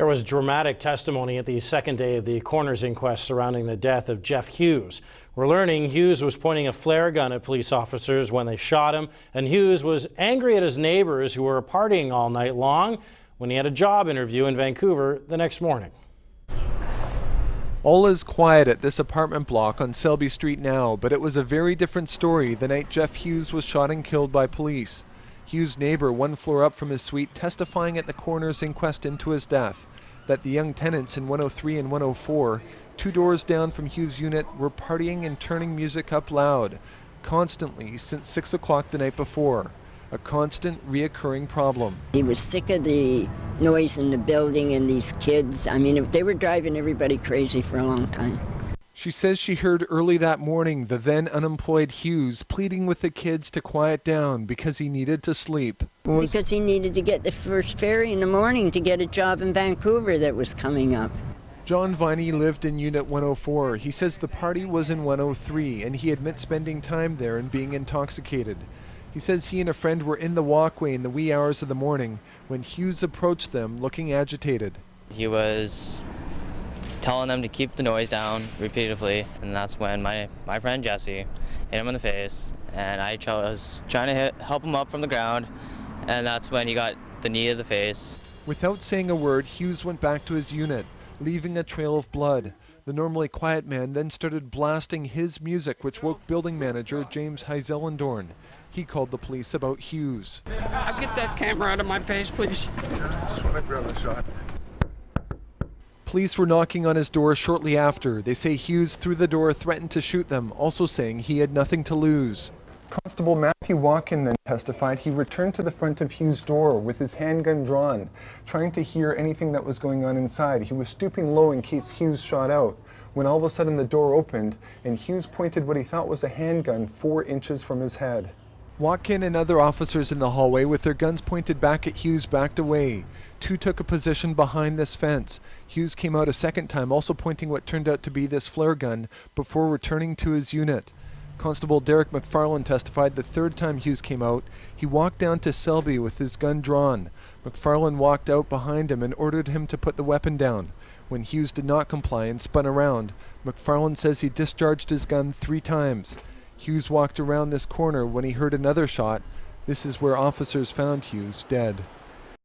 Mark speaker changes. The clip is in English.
Speaker 1: There was dramatic testimony at the second day of the coroner's inquest surrounding the death of Jeff Hughes. We're learning Hughes was pointing a flare gun at police officers when they shot him, and Hughes was angry at his neighbors who were partying all night long when he had a job interview in Vancouver the next morning.
Speaker 2: All is quiet at this apartment block on Selby Street now, but it was a very different story the night Jeff Hughes was shot and killed by police. Hughes' neighbor, one floor up from his suite, testifying at the coroner's inquest into his death, that the young tenants in 103 and 104, 2 doors down from Hughes' unit, were partying and turning music up loud, constantly since 6 o'clock the night before. A constant, reoccurring problem.
Speaker 3: He was sick of the noise in the building and these kids. I mean, they were driving everybody crazy for a long time.
Speaker 2: She says she heard early that morning the then unemployed Hughes pleading with the kids to quiet down because he needed to sleep.
Speaker 3: Because he needed to get the first ferry in the morning to get a job in Vancouver that was coming up.
Speaker 2: John Viney lived in Unit 104. He says the party was in 103 and he admits spending time there and being intoxicated. He says he and a friend were in the walkway in the wee hours of the morning when Hughes approached them looking agitated.
Speaker 4: He was telling them to keep the noise down repeatedly, and that's when my friend Jesse hit him in the face, and I was trying to help him up from the ground, and that's when he got the knee to the face.
Speaker 2: Without saying a word, Hughes went back to his unit, leaving a trail of blood. The normally quiet man then started blasting his music, which woke building manager James Heiselendorn. He called the police about Hughes.
Speaker 5: Get that camera out of my face, please.
Speaker 6: Just want to grab the shot.
Speaker 2: Police were knocking on his door shortly after. They say Hughes through the door threatened to shoot them, also saying he had nothing to lose.
Speaker 6: Constable Matthew Watkin then testified he returned to the front of Hughes' door with his handgun drawn, trying to hear anything that was going on inside. He was stooping low in case Hughes shot out, when all of a sudden the door opened and Hughes pointed what he thought was a handgun 4 inches from his head.
Speaker 2: Watkin and other officers in the hallway with their guns pointed back at Hughes backed away. 2 took a position behind this fence. Hughes came out a second time, also pointing what turned out to be this flare gun, before returning to his unit. Constable Derek McFarlane testified the third time Hughes came out, he walked down to Selby with his gun drawn. McFarlane walked out behind him and ordered him to put the weapon down. When Hughes did not comply and spun around, McFarlane says he discharged his gun 3 times. Hughes walked around this corner when he heard another shot. This is where officers found Hughes dead.